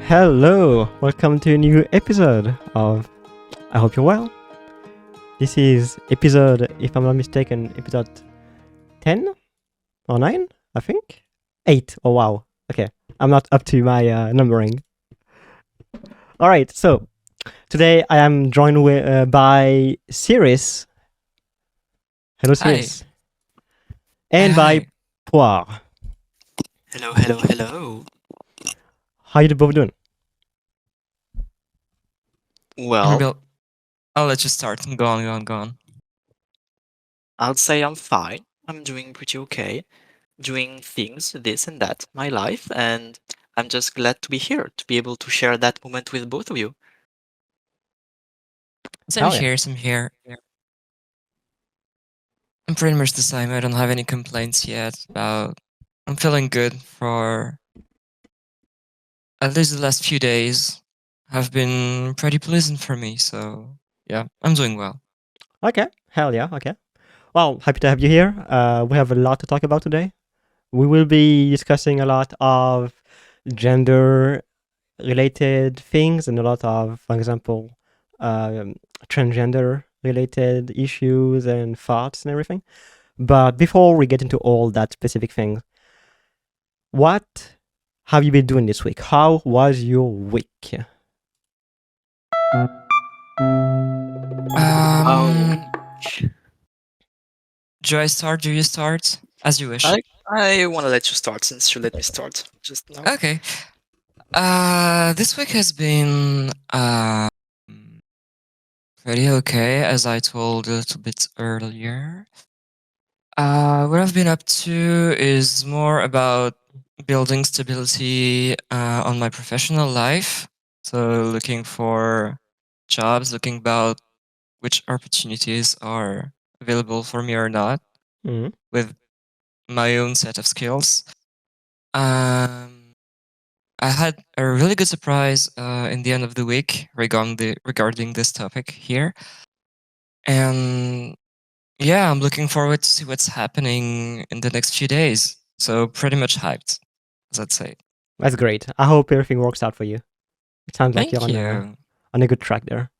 Hello, welcome to a new episode of I Hope You're Well. This is episode, if I'm not mistaken, episode 10 or 9, I think? 8, oh wow. Okay, I'm not up to my numbering. Alright, so today I am joined by Ciryss. Hello, Hi. Ciryss. And by Hi. Poire. Hello. How you both doing? Well, Maybe I'll let you start. Go on. I'll say I'm fine. I'm doing pretty okay. Doing things, this and that, my life, and I'm just glad to be here, to be able to share that moment with both of you. Same here. I'm pretty much the same. I don't have any complaints yet about. I'm feeling good for at least the last few days. Have been pretty pleasant for me. So yeah, I'm doing well. Okay, hell yeah, okay. Well, happy to have you here. We have a lot to talk about today. We will be discussing a lot of gender related things and a lot of, for example, transgender related issues and thoughts and everything. But before we get into all that specific things, what have you been doing this week? How was your week? Do I start? Do you start? As you wish. I want to let you start since you let me start just now. Okay. This week has been pretty okay, as I told a little bit earlier. What I've been up to is more about building stability on my professional life. So looking for jobs, looking about which opportunities are available for me or not, with my own set of skills. I had a really good surprise in the end of the week regarding this topic here, and yeah, I'm looking forward to see what's happening in the next few days. So pretty much hyped, as I'd say. That's great. I hope everything works out for you. It sounds like Thank you're you. on a good track there.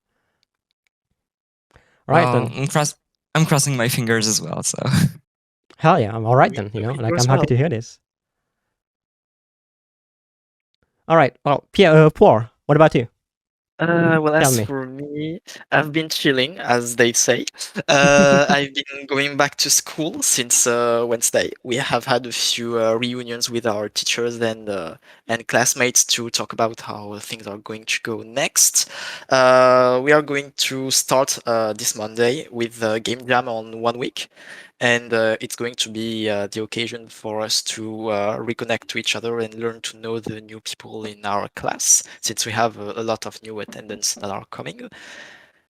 All right Well, then. I'm crossing my fingers as well. So Hell yeah, I'm all right then. Like I'm happy to hear this. All right. Well, Poire, what about you? Well, Tell as me. for me, I've been chilling, as they say. I've been going back to school since Wednesday. We have had a few reunions with our teachers and classmates to talk about how things are going to go next. We are going to start this Monday with a game jam on 1 week. And it's going to be the occasion for us to reconnect to each other and learn to know the new people in our class, since we have a lot of new attendants that are coming.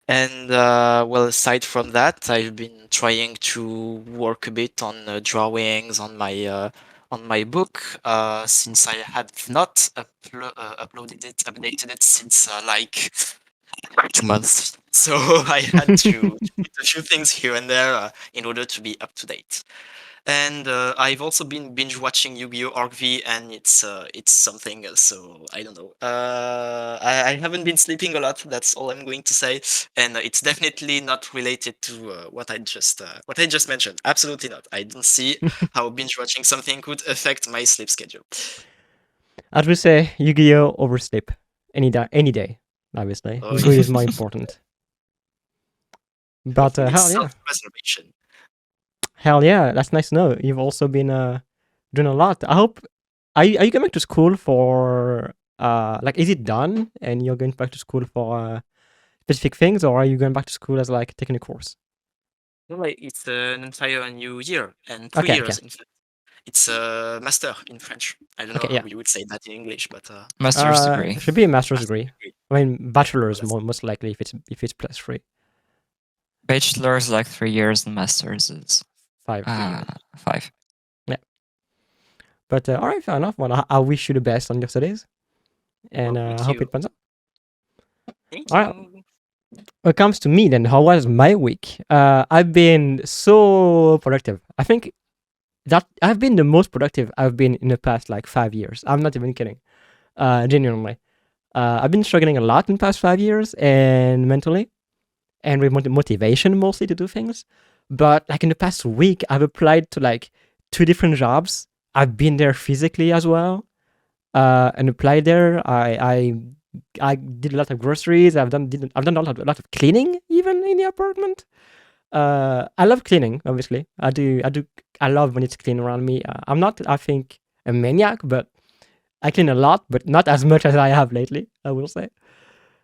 And well, aside from that, I've been trying to work a bit on drawings on my book, since I had not updated it since like 2 months. So I had to tweak a few things here and there in order to be up to date. And I've also been binge watching Yu-Gi-Oh! ArcV, and it's something. So I don't know. I haven't been sleeping a lot. That's all I'm going to say. And it's definitely not related to what I just mentioned. Absolutely not. I don't see how binge watching something could affect my sleep schedule. As we say, Yu-Gi-Oh! Oversleep any day. Obviously, Oh, Yu-Gi-Oh! Is more important. But it's hell yeah, self-preservation. hell yeah, that's nice to know. You've also been doing a lot. I hope. Are you going back to school for like? Is it done and you're going back to school for specific things, or are you going back to school as like taking a course? No, like, it's an entire new year and 3 years. In fact, it's a master in French. I don't know how you would say that in English, but master's degree. It should be a master's degree. I mean, bachelor's well, most likely if it's plus 3. Bachelor's like 3 years, and master's is 5. 5. Yeah. But all right, fair enough. Well, I wish you the best on your studies, and I hope it pans out. Thank all right. When it comes to me, then, how was my week? I've been so productive. I think that I've been the most productive I've been in the past like 5 years. I'm not even kidding. Genuinely. I've been struggling a lot in the past 5 years and mentally, and with motivation mostly to do things. But like in the past week, I've applied to like 2 different jobs. I've been there physically as well, and applied there. I did a lot of groceries. I've done a lot of cleaning even in the apartment. I love cleaning. Obviously, I love when it's clean around me. I'm not, I think, a maniac, but I clean a lot, but not as much as I have lately, I will say.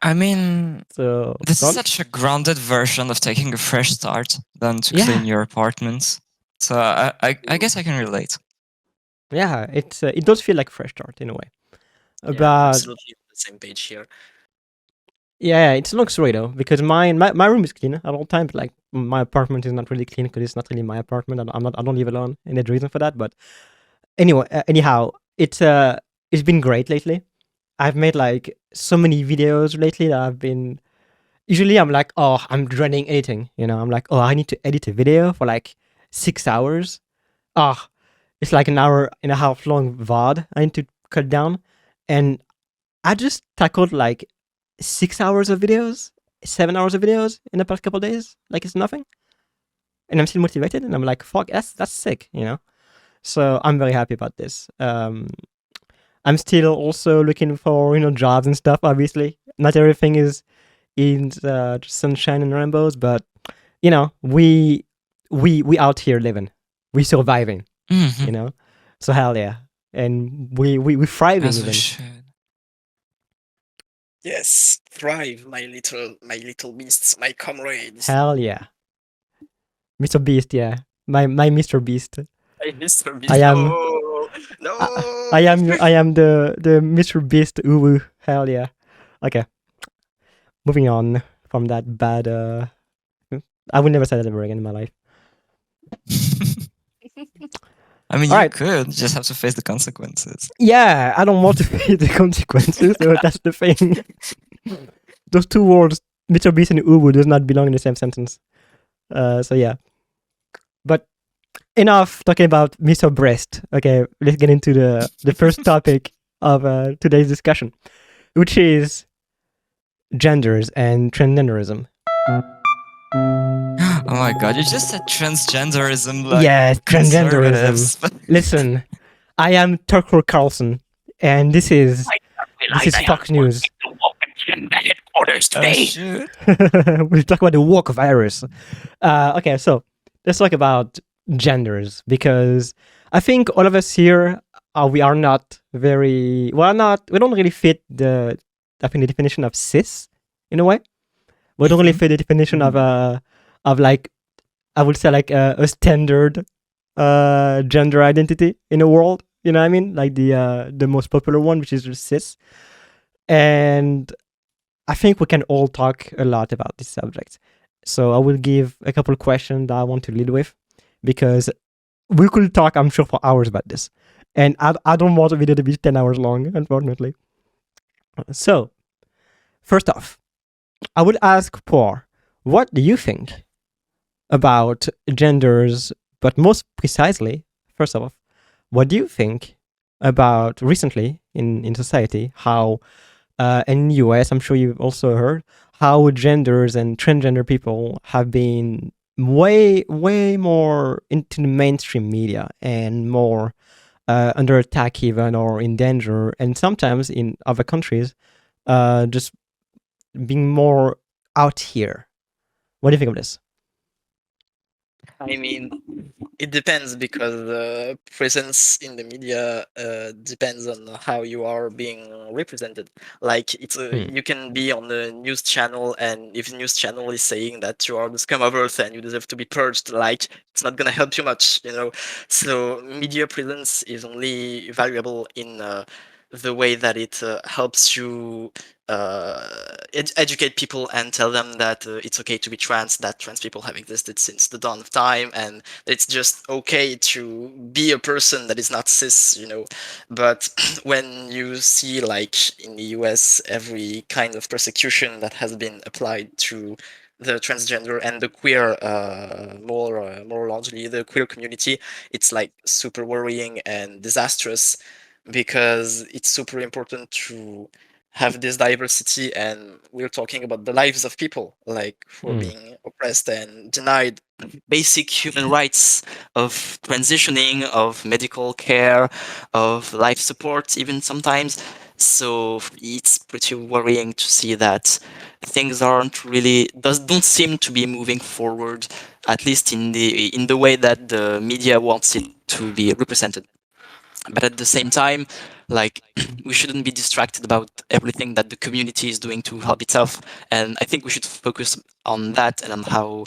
I mean, So this go is on. such a grounded version of taking a fresh start than to Yeah. clean your apartment. So I guess I can relate. Yeah, it does feel like a fresh start in a way. Yeah, But absolutely on the same page here. yeah, it's a long story though, because my room is clean at all times. Like my apartment is not really clean because it's not really my apartment. I don't live alone, and there's a reason for that. But anyway, anyhow, it's been great lately. I've made like so many videos lately that I've been. Usually, I'm like, oh, I'm dreading editing. You know, I'm like, oh, I need to edit a video for like 6 hours. Ah, it's like an hour and a half long VOD. I need to cut down, and I just tackled like 6 hours of videos, 7 hours of videos in the past couple of days. Like it's nothing, and I'm still motivated. And I'm like, fuck, that's sick, you know. So I'm very happy about this. I'm still also looking for jobs and stuff. Obviously, not everything is in sunshine and rainbows, but we out here living, we surviving, Mhm. you know. So hell yeah, and we thriving As we even. should. Yes, thrive, my little beasts, my comrades. Hell yeah, Mr. Beast, yeah, my Mr. Beast. My Mr. Beast. I am. No. I am the Mr. Beast uwu. Hell yeah. Okay. Moving on from that bad I would never say that ever again in my life. I mean, All you right. could just have to face the consequences. Yeah, I don't want to face the consequences, so that's the thing. Those two words, Mr. Beast and uwu, does not belong in the same sentence. So yeah. But enough talking about Mr. Breast. Okay, let's get into the first topic of today's discussion, which is genders and transgenderism. Oh my god, you just said transgenderism like Yes, conservatives. transgenderism. Listen, I am Tucker Carlson, and this is Fox News. Oh, shoot. We'll talk about the woke virus. Okay, so let's talk about genders, because I think all of us here we are not very we don't really fit the definition of cis in a way. We don't really fit the definition of like, I would say, like a standard gender identity in the world. You know what I mean? Like the most popular one, which is cis. And I think we can all talk a lot about this subject. So I will give a couple of questions that I want to lead with, because we could talk, I'm sure, for hours about this. And I don't want the video to be 10 hours long, unfortunately. So, first off, I would ask Poire, what do you think about genders, but most precisely, first off, what do you think about recently in society, how in the US, I'm sure you've also heard, how genders and transgender people have been way more into the mainstream media and more under attack even, or in danger, and sometimes in other countries just being more out here. What do you think of this? I mean, it depends, because the presence in the media depends on how you are being represented. Like you can be on the news channel, and if the news channel is saying that you are the scum of earth and you deserve to be purged, like it's not gonna help you much, you know. So media presence is only valuable in the way that it helps you educate people and tell them that it's okay to be trans, that trans people have existed since the dawn of time, and it's just okay to be a person that is not cis, you know. But when you see, like in the US, every kind of persecution that has been applied to the transgender and the queer, more largely the queer community, it's like super worrying and disastrous, because it's super important to have this diversity, and we're talking about the lives of people, like who are being oppressed and denied basic human rights of transitioning, of medical care, of life support, even sometimes. So it's pretty worrying to see that things aren't really don't seem to be moving forward, at least in the way that the media wants it to be represented. But at the same time, like we shouldn't be distracted about everything that the community is doing to help itself, and I think we should focus on that and on how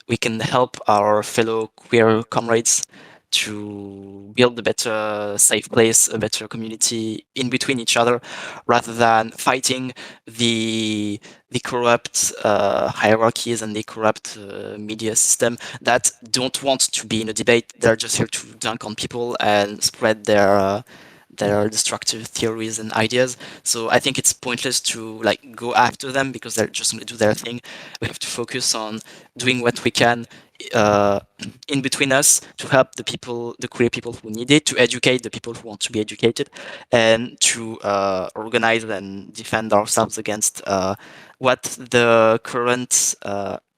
we can help our fellow queer comrades to build a better safe place, a better community in between each other, rather than fighting the corrupt hierarchies and the corrupt media system that don't want to be in a debate. They're just here to dunk on people and spread their destructive theories and ideas. So I think it's pointless to like go after them because they're just going to do their thing. We have to focus on doing what we can in between us to help the people, the queer people who need it, to educate the people who want to be educated, and to organize and defend ourselves against what the current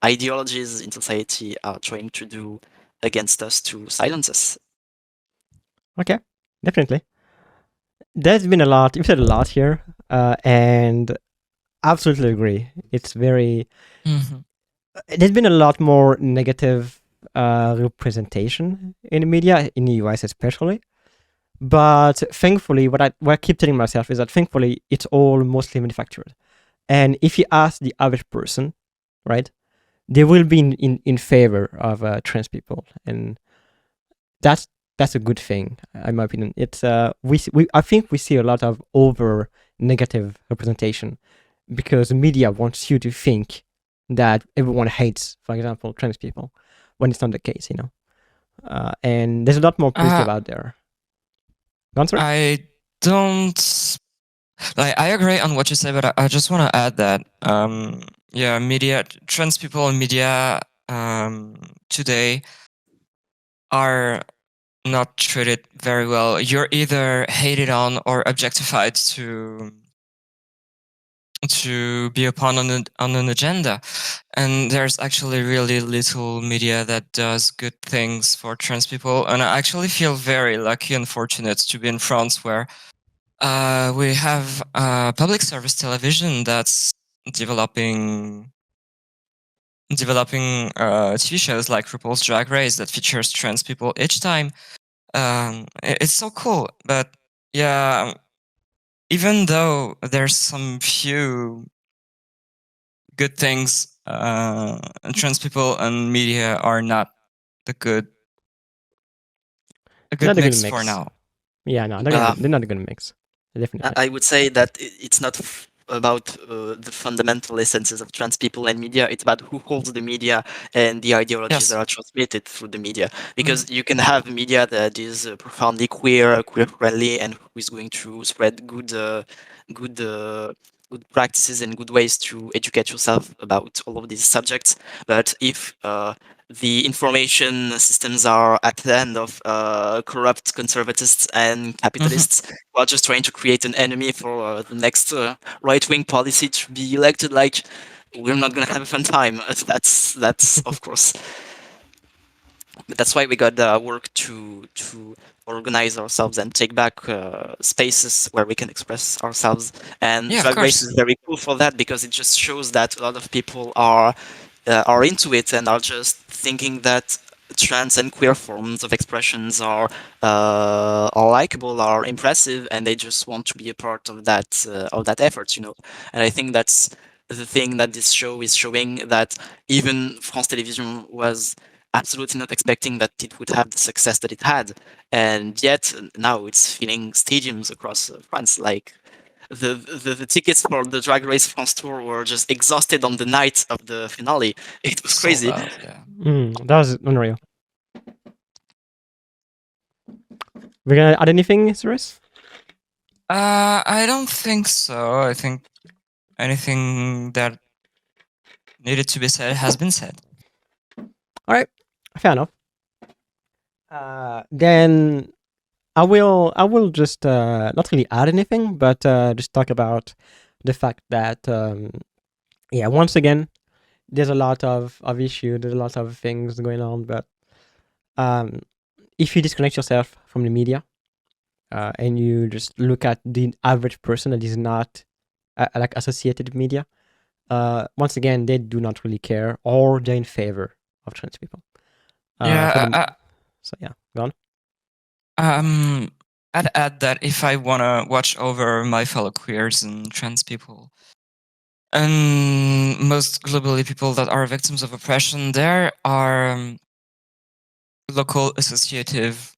ideologies in society are trying to do against us to silence us. Okay, definitely. There's been a lot. You've said a lot here, and absolutely agree. It's very. There's been a lot more negative representation in the media in the US, especially. But thankfully, what I keep telling myself is that thankfully it's all mostly manufactured. And if you ask the average person, right, they will be in favor of trans people, and that's a good thing, in my opinion. It's I think we see a lot of over negative representation because the media wants you to think that everyone hates, for example, trans people, when it's not the case, you know. And there's a lot more positive out there. Answer? I don't like. I agree on what you say, but I just want to add that yeah, media, trans people in media today are not treated very well. You're either hated on or objectified to be upon on an agenda, and there's actually really little media that does good things for trans people. And I actually feel very lucky and fortunate to be in France, where we have public service television that's developing TV shows like RuPaul's Drag Race that features trans people each time. It's so cool. But yeah, even though there's some few good things, trans people and media are not a good Not a good mix mix. for now. Yeah, no, they're not a good mix. Definitely. I would say that it's not about the fundamental essences of trans people and media. It's about who holds the media and the ideologies Yes. that are transmitted through the media. Because you can have media that is profoundly queer friendly, and who is going to spread good good practices and good ways to educate yourself about all of these subjects. But if the information systems are at the end of corrupt conservatists and capitalists who are just trying to create an enemy for the next right-wing policy to be elected, like, we're not going to have a fun time. That's of course. But that's why we got work to organize ourselves and take back spaces where we can express ourselves. And Yeah, of Drag Race course. is very cool for that because it just shows that a lot of people are into it and are just thinking that trans and queer forms of expressions are likable, are impressive, and they just want to be a part of that effort, you know. And I think that's the thing that this show is showing, that even France Television was absolutely not expecting that it would have the success that it had, and yet now it's filling stadiums across France. Like the tickets for the Drag Race France tour were just exhausted on the night of the finale. It was Sold crazy. out, yeah. That was unreal. We're gonna add anything, Ciryss? I don't think so. I think anything that needed to be said has been said. All right, fair enough. Then I will just not really add anything, but just talk about the fact that yeah, once again, there's a lot of issue, there's a lot of things going on, but if you disconnect yourself from the media and you just look at the average person that is not like associated with media, once again, they do not really care, or they're in favor of trans people. So yeah, go on. I'd add that if I want to watch over my fellow queers and trans people, and most globally people that are victims of oppression, there are local associative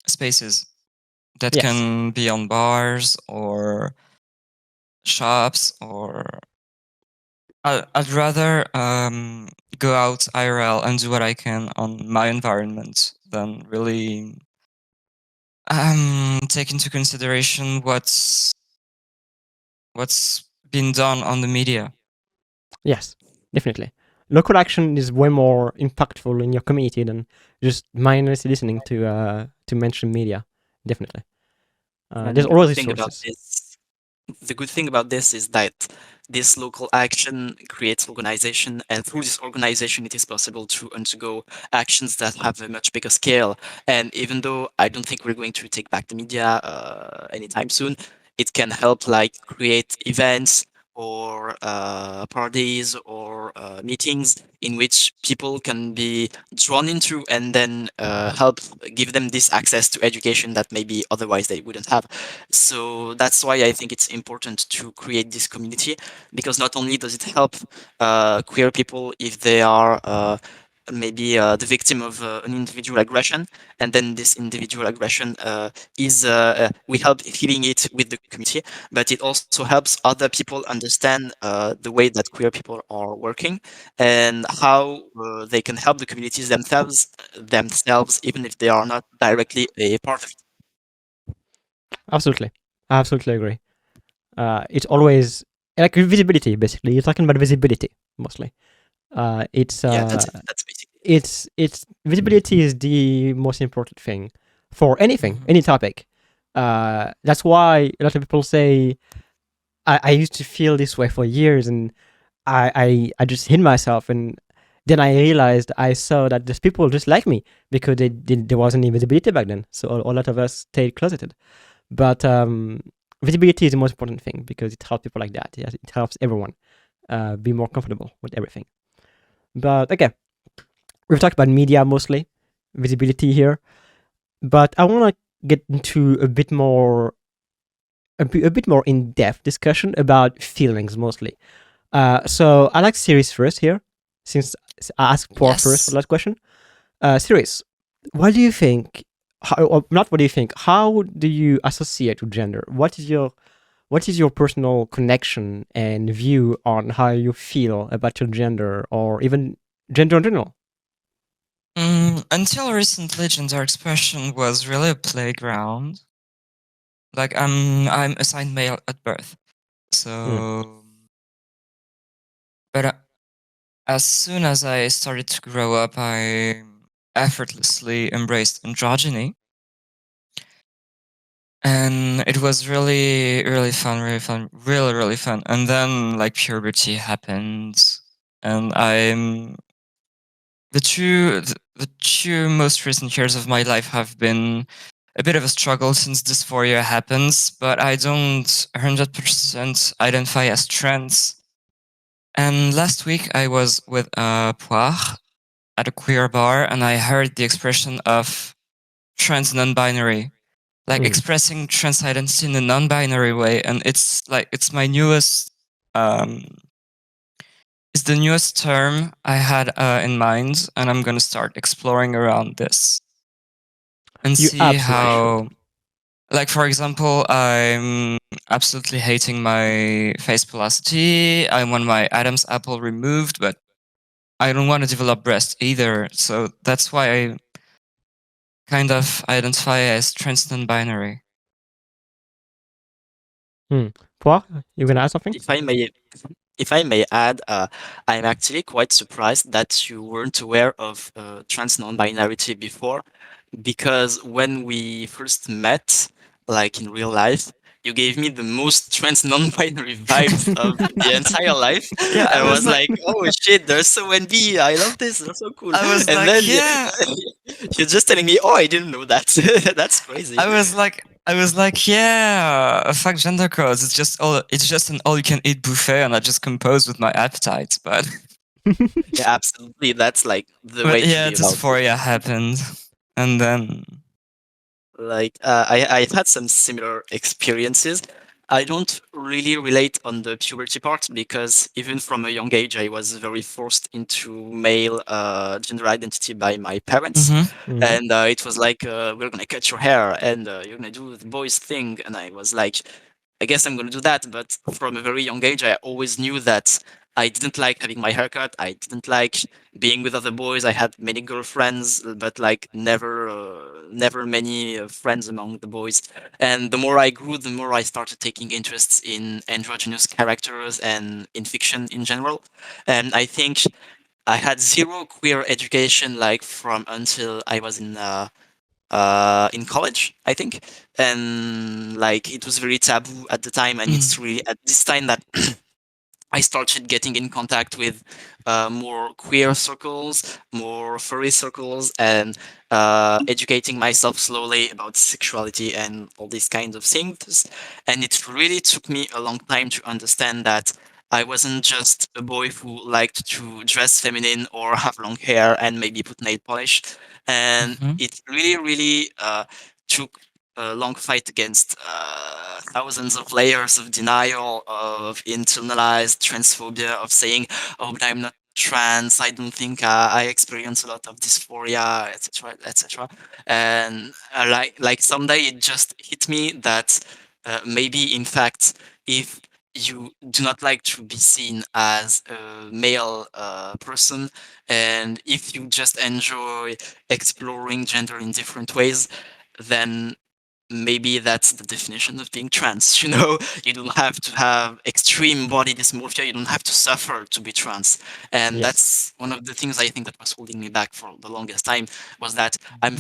spaces that Yes. can be on bars or shops, or I'd rather go out IRL and do what I can on my environment than really take into consideration what's been done on the media. Yes, definitely. Local action is way more impactful in your community than just mindlessly listening to mainstream media. Definitely. There's always resources. The good thing about this is that this local action creates organization, and through this organization, it is possible to undergo actions that have a much bigger scale. And even though I don't think we're going to take back the media anytime soon, it can help like create events or parties or meetings in which people can be drawn into, and then help give them this access to education that maybe otherwise they wouldn't have. So that's why I think it's important to create this community, because not only does it help queer people if they are maybe the victim of an individual aggression, and then this individual aggression is we help healing it with the community, but it also helps other people understand the way that queer people are working, and how they can help the communities themselves, even if they are not directly a part of it. Absolutely. I absolutely agree. It's always like visibility, basically. You're talking about visibility mostly. It's Yeah, that's it. That's basically it's visibility is the most important thing for anything, any topic. That's why a lot of people say I used to feel this way for years, and I just hid myself, and then I realized I saw that there's people just like me because there wasn't any visibility back then. So a lot of us stayed closeted. But visibility is the most important thing because it helps people like that. Yes, it helps everyone be more comfortable with everything. But okay, we've talked about media mostly, visibility here. But I want to get into a bit more in depth discussion about feelings mostly. So I like Ciryss first here, since I asked Poire first for the last question. Ciryss, what do you think? Or not what do you think? How do you associate with gender? What is your personal connection and view on how you feel about your gender, or even gender in general? Until recently, gender expression was really a playground. Like I'm assigned male at birth, so. But as soon as I started to grow up, I effortlessly embraced androgyny. And it was really, really fun, really, really fun. And then like puberty happened, and the two most recent years of my life have been a bit of a struggle since dysphoria happens, but I don't 100% identify as trans. And last week I was with Poire at a queer bar, and I heard the expression of trans non-binary, like expressing trans identity in a non-binary way, and it's my newest it's the newest term I had in mind, and I'm gonna start exploring around this and You see absolutely how should. like for example, I'm absolutely hating my face velocity. I want my Adam's apple removed, but I don't want to develop breast either, so that's why I kind of identify as trans non-binary. Poire, you gonna add something? if I may add, I'm actually quite surprised that you weren't aware of trans non-binarity before, because when we first met, like in real life, you gave me the most trans non-binary vibes of the entire life. Yeah, I was like, oh shit, they're so NB. I love this. They're so cool. I was And like, then yeah. you're just telling me, oh, I didn't know that. That's crazy. I was like, yeah, fuck gender codes. It's just an all-you-can-eat buffet, and I just compose with my appetite. But Yeah, absolutely. That's like the but way to yeah, be about it. dysphoria happened, and then Like I had some similar experiences. I don't really relate on the puberty part because even from a young age I was very forced into male gender identity by my parents, Mhm. and it was like we're gonna cut your hair and you're gonna do the boys thing, and I was like, I guess I'm gonna do that. But from a very young age, I always knew that I didn't like having my haircut. I didn't like being with other boys. I had many girlfriends, but like never many friends among the boys. And the more I grew, the more I started taking interests in androgynous characters and in fiction in general. And I think I had zero queer education, like from until I was in college, I think, and like it was very taboo at the time, and it's really at this time that I started getting in contact with more queer circles, more furry circles, and educating myself slowly about sexuality and all these kinds of things. And it really took me a long time to understand that I wasn't just a boy who liked to dress feminine or have long hair and maybe put nail polish. And Mhm. it really took a long fight against thousands of layers of denial, of internalized transphobia, of saying, "Oh, but I'm not trans. I don't think I experience a lot of dysphoria, etc., etc." And like someday it just hit me that maybe, in fact, if you do not like to be seen as a male person, and if you just enjoy exploring gender in different ways, then maybe that's the definition of being trans. You don't have to have extreme body dysmorphia, you don't have to suffer to be trans. And Yes. that's one of the things I think that was holding me back for the longest time, was that I'm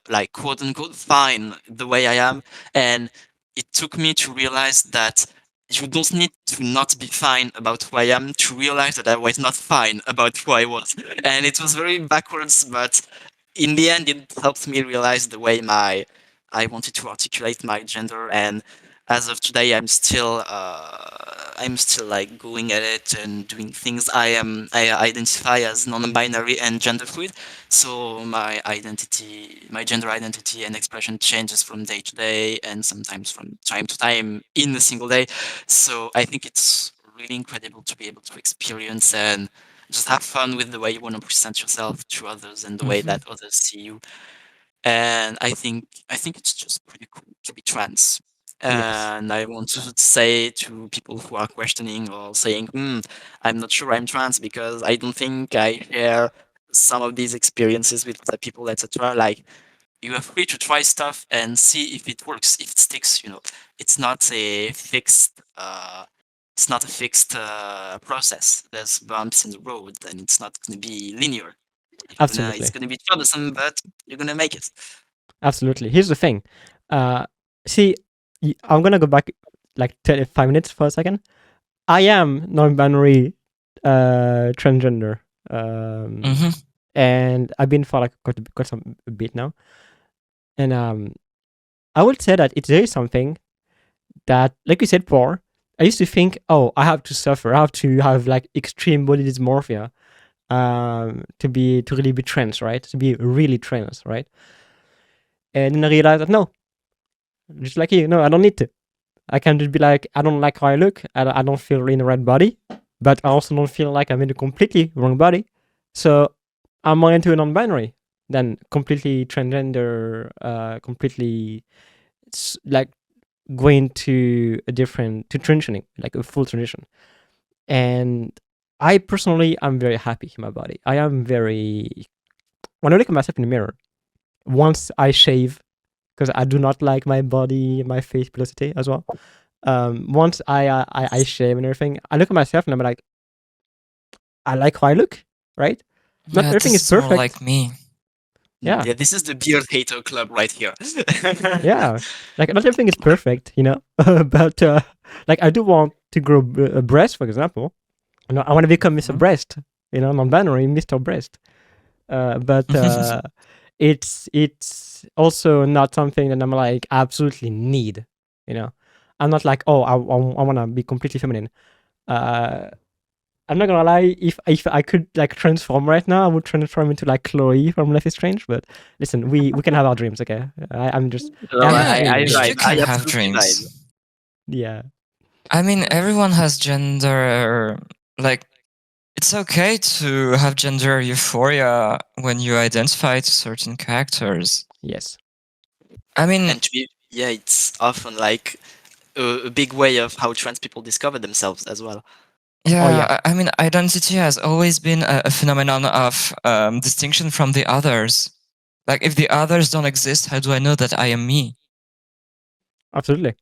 like quote unquote fine the way I am. And it took me to realize that you don't need to not be fine about who I am to realize that I was not fine about who I was. And it was very backwards, but in the end it helped me realize the way I wanted to articulate my gender. And as of today I'm still like going at it and doing things. I identify as non-binary and gender fluid, so my gender identity and expression changes from day to day and sometimes from time to time in a single day. So I think it's really incredible to be able to experience and just have fun with the way you want to present yourself to others and the way that others see you. And I think it's just pretty cool to be trans. Yes. And I want to say to people who are questioning or saying, I'm not sure I'm trans because I don't think I share some of these experiences with the people, etc. Like, you are free to try stuff and see if it works, if it sticks. It's not a fixed process. There's bumps in the road, and it's not going to be linear. It's Absolutely. gonna be troublesome, but you're gonna make it. Absolutely. Here's the thing. See, I'm gonna go back like 5 minutes for a second. I am non-binary, transgender, and I've been for like quite some a bit now. And I would say that it is something that, like you said, before, I used to think, oh, I have to suffer, I have to have like extreme body dysmorphia, to really be trans, right? To be really trans, right? And then I realized that no, just like you, no, I don't need to. I can just be like, I don't like how I look. I don't feel in the right body, but I also don't feel like I'm in the completely wrong body. So I'm more into a non-binary than completely transgender, completely like going to transitioning, like a full transition. And I personally, I'm very happy in my body. I am very, when I look at myself in the mirror, once I shave, because I do not like my body, my face velocity as well. Once I shave and everything, I look at myself and I'm like, I like how I look, right? Not Yeah, everything this is is more perfect. like me. Yeah. Yeah, this is the beard hater club right here. Yeah, like not everything is perfect, but like I do want to grow a breast, for example. I want to become Mr. Mhm. Breast, non-binary Mr. Breast. But it's also not something that I'm like absolutely need. I'm not like, oh, I want to be completely feminine. I'm not gonna lie. If I could like transform right now, I would transform into like Chloe from Life is Strange. But listen, we can have our dreams, okay? I'm just No, I'm Yeah, I dreaming here. you vibe. I can have absolutely vibe. dreams. Yeah, I mean, everyone has gender. Like, it's okay to have gender euphoria when you identify to certain characters. yes, I mean, And to be, yeah, it's often like a big way of how trans people discover themselves as well. Oh yeah, yeah, I mean, identity has always been a phenomenon of distinction from the others. Like, if the others don't exist, how do I know that I am me? absolutely.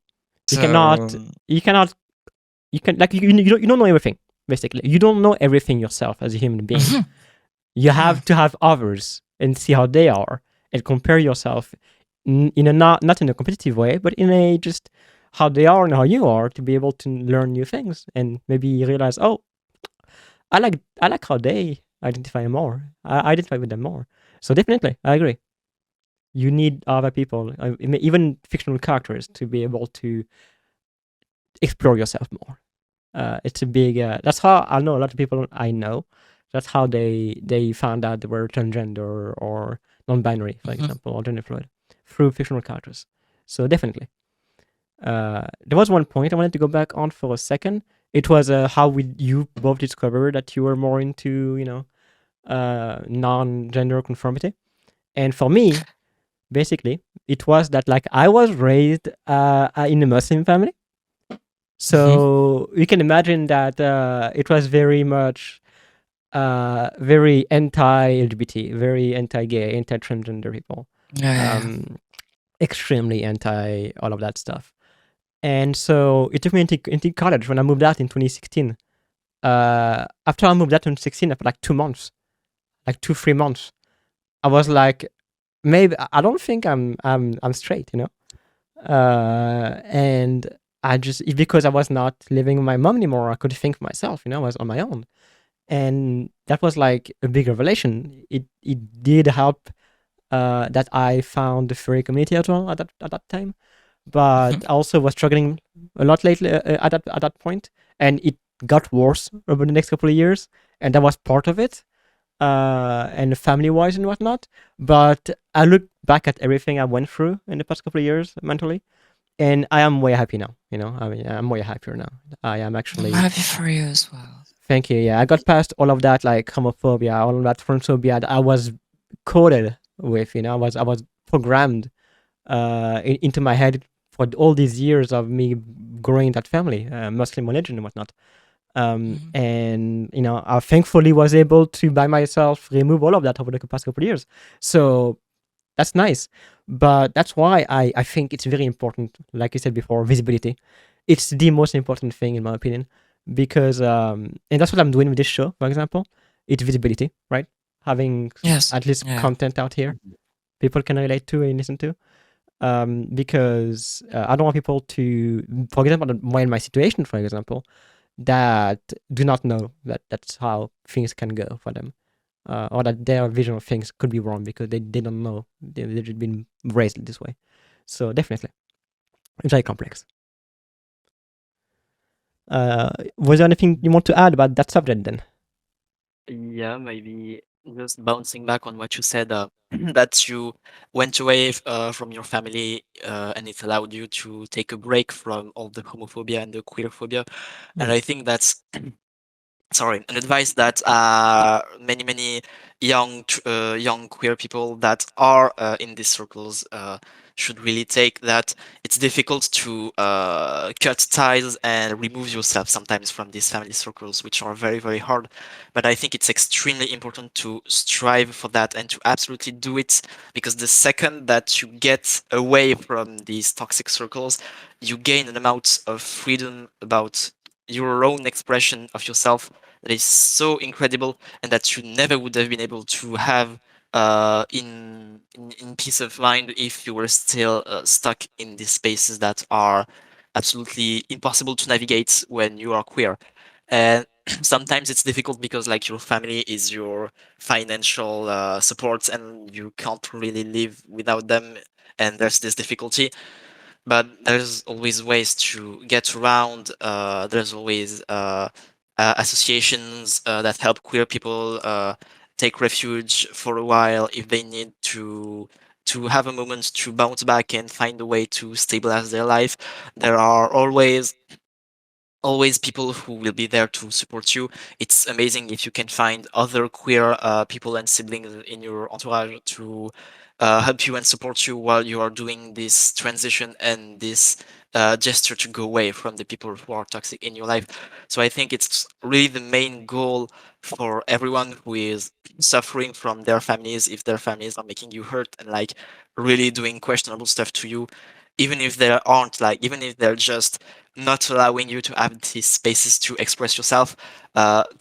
You So, cannot. You cannot. You can like you don't know everything. Basically, you don't know everything yourself as a human being. mhm, You have to have others and see how they are and compare yourself in a not in a competitive way, but in a just how they are and how you are to be able to learn new things and maybe realize, oh, I like how they identify more. I identify with them more. So definitely, I agree. You need other people, even fictional characters, to be able to explore yourself more. It's a big. That's how I know a lot of people I know. That's how they found out they were transgender or non-binary, for mhm. example, or gender fluid, through fictional characters. So definitely, there was one point I wanted to go back on for a second. It was how you both discovered that you were more into non-gender conformity, and for me, basically, it was that like I was raised in a Muslim family. So you can imagine that it was very much very anti-LGBT, very anti-gay, anti-transgender people, Yeah. extremely anti all of that stuff. And so it took me into college when I moved out in 2016. After I moved out in 2016, after like 2 months, like 3 months, I was like, maybe I don't think I'm straight, and I just because I was not living with my mom anymore, I could think for myself, I was on my own, and that was like a big revelation. It did help that I found the furry community as well at that time, but Mhm. I also was struggling a lot lately at that point, and it got worse over the next couple of years, and that was part of it, and family wise and whatnot. But I look back at everything I went through in the past couple of years mentally, and I am way happy now. I mean, I'm way happier now. I am I'm actually. happy for you as well. Thank you. Yeah, I got past all of that, like homophobia, all of that transphobia that I was coded with. I was programmed into my head for all these years of me growing that family, Muslim religion and whatnot. Mhm. And I thankfully was able to by myself remove all of that over the past couple of years. So that's nice. But that's why I think it's very important, like you said before, visibility. It's the most important thing in my opinion. Because and that's what I'm doing with this show, for example. It's visibility, right? Having Yes. at least Yeah. content out here people can relate to and listen to. Because I don't want people to, for example, in my situation, for example, that do not know that that's how things can go for them, or that their vision of things could be wrong because they don't know they've just been raised this way. So definitely, it's very complex. Was there anything you want to add about that subject then? Yeah, maybe just bouncing back on what you said, that you went away from your family, and it allowed you to take a break from all the homophobia and the queerphobia. And Yeah. I think that's sorry, an advice that many young queer people that are in these circles should really take, that it's difficult to cut ties and remove yourself sometimes from these family circles, which are very, very hard. But I think it's extremely important to strive for that and to absolutely do it, because the second that you get away from these toxic circles, you gain an amount of freedom about your own expression of yourself that is so incredible, and that you never would have been able to have in peace of mind if you were still stuck in these spaces that are absolutely impossible to navigate when you are queer. And sometimes it's difficult because like your family is your financial support and you can't really live without them, and there's this difficulty, but there's always ways to get around. There's always associations that help queer people take refuge for a while if they need to have a moment to bounce back and find a way to stabilize their life. There are always people who will be there to support you. It's amazing if you can find other queer people and siblings in your entourage to help you and support you while you are doing this transition and this gesture to go away from the people who are toxic in your life. So I think it's really the main goal for everyone who is suffering from their families, if their families are making you hurt and like really doing questionable stuff to you, even if they aren't, like even if they're just not allowing you to have these spaces to express yourself.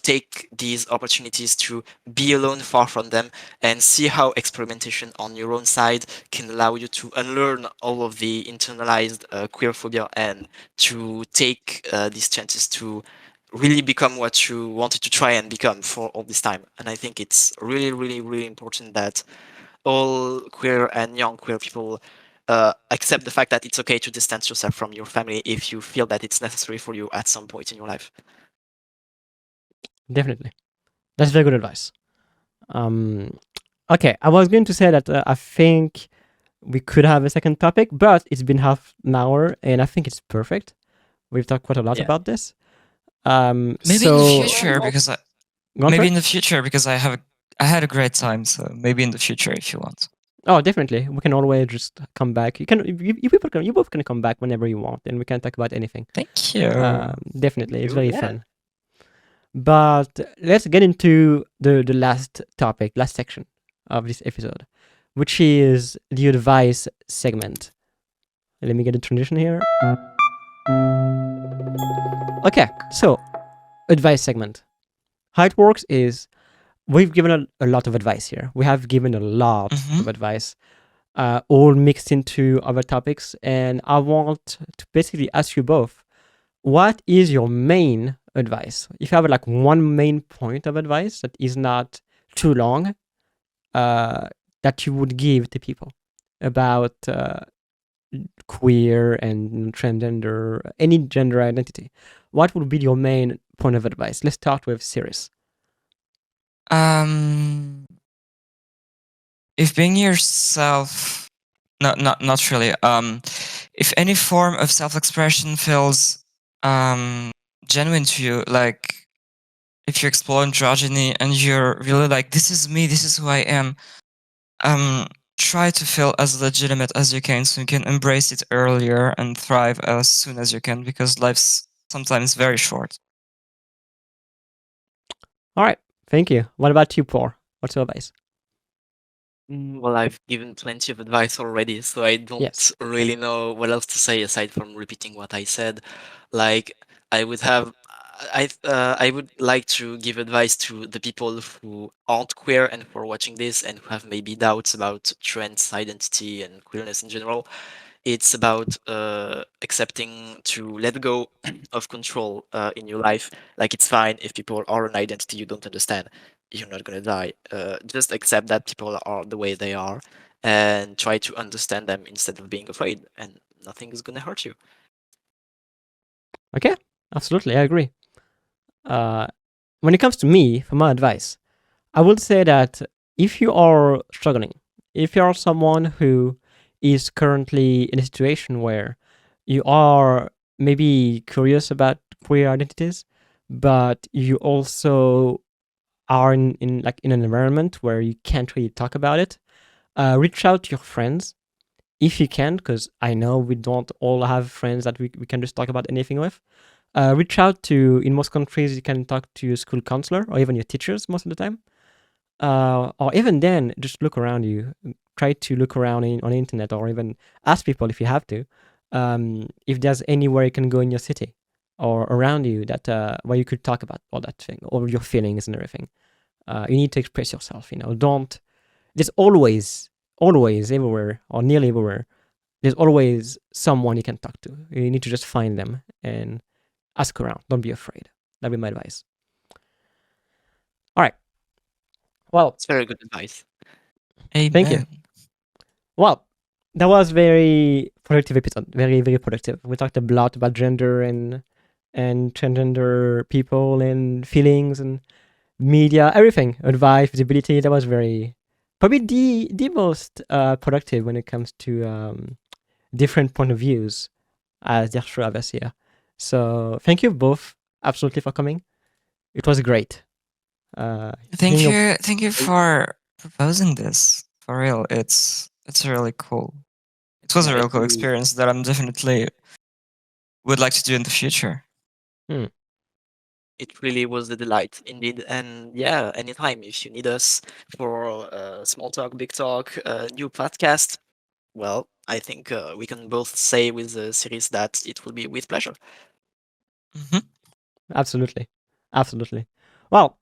Take these opportunities to be alone, far from them, and see how experimentation on your own side can allow you to unlearn all of the internalized queer phobia and to take these chances to really become what you wanted to try and become for all this time. And I think it's really, really, really important that all queer and young queer people accept the fact that it's okay to distance yourself from your family if you feel that it's necessary for you at some point in your life. Definitely. That's very good advice. Okay, I was going to say that I think we could have a second topic, but it's been half an hour and I think it's perfect. We've talked quite a lot Yeah. about this. Maybe so in the future, because Go on, maybe sorry? in the future because I had a great time. So maybe in the future if you want. Oh, definitely. We can always just come back. You both can come back whenever you want, and we can talk about anything. Thank you. Definitely, it's You, very yeah. fun. But let's get into the last topic, last section of this episode, which is the advice segment. Let me get a transition here. Okay, so advice segment. How it works is we've given a lot of advice here. We have given a lot of advice, all mixed into other topics. And I want to basically ask you both, what is your main advice? If you have like one main point of advice that is not too long, that you would give to people about queer and transgender, any gender identity, what would be your main point of advice? Let's start with Ciryss. If being yourself, not really. If any form of self-expression feels genuine to you, like if you explore androgyny and you're really like, this is me, this is who I am, try to feel as legitimate as you can so you can embrace it earlier and thrive as soon as you can, because life's sometimes very short. All right, thank you. What about you, Poire? What's your advice? Well, I've given plenty of advice already, so I don't really know what else to say aside from repeating what I said. Like, I would have, I would like to give advice to the people who aren't queer and who are watching this and who have maybe doubts about trans identity and queerness in general. It's about accepting to let go of control in your life. Like, it's fine if people are an identity you don't understand. You're not gonna die. Just accept that people are the way they are and try to understand them instead of being afraid, and nothing is gonna hurt you. Okay, absolutely, I agree. When it comes to me, for my advice, I would say that if you are struggling, if you are someone who is currently in a situation where you are maybe curious about queer identities, but you also are in an environment where you can't really talk about it, reach out to your friends if you can, because I know we don't all have friends that we can just talk about anything with. Reach out to, in most countries, you can talk to your school counselor or even your teachers most of the time. Or even then, just look around you. Try to look around on the internet, or even ask people if you have to, if there's anywhere you can go in your city or around you that where you could talk about all that thing, all your feelings and everything. You need to express yourself. Don't there's always everywhere or nearly everywhere. There's always someone you can talk to. You need to just find them and ask around. Don't be afraid. That'd be my advice. All right. Well, It's very good advice. Amen. Thank you. Well, that was very productive episode. Very, very productive. We talked a lot about gender and transgender people and feelings and media, everything. Advice, visibility. That was probably the most productive when it comes to different point of views as there should have us here. So thank you both absolutely for coming. It was great. Thank you for proposing this. For real, it's really cool. It was a real cool experience that I'm definitely would like to do in the future. It really was a delight indeed. And yeah, anytime if you need us for small talk, big talk, new podcast, well, I think we can both say with Ciryss that it will be with pleasure. Mhm. Absolutely. Well,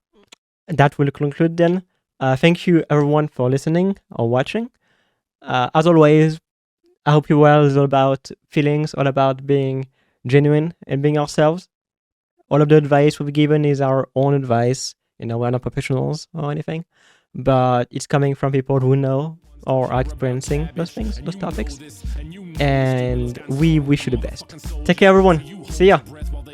that will conclude then. Thank you everyone for listening or watching. As always, I hope you're well is all about feelings, all about being genuine and being ourselves. All of the advice we've given is our own advice. We're not professionals or anything, but it's coming from people who know or are experiencing those things, those topics. And we wish you the best. Take care, everyone. See ya.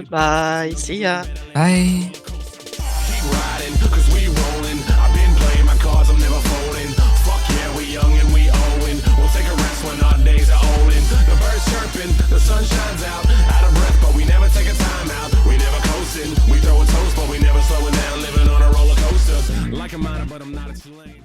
Bye. See ya. Bye. Keep riding, cause we rolling. I've been playing my cards, I'm never folding. Fuck yeah, we young and we owing. We'll take a rest when our days are olden. The birds chirping, the sun shines out of breath, but we never take a time out. We never coasting, we throwing toast, but we never slowing down. Living on a roller coaster. Like a miner, but I'm not a Tulane.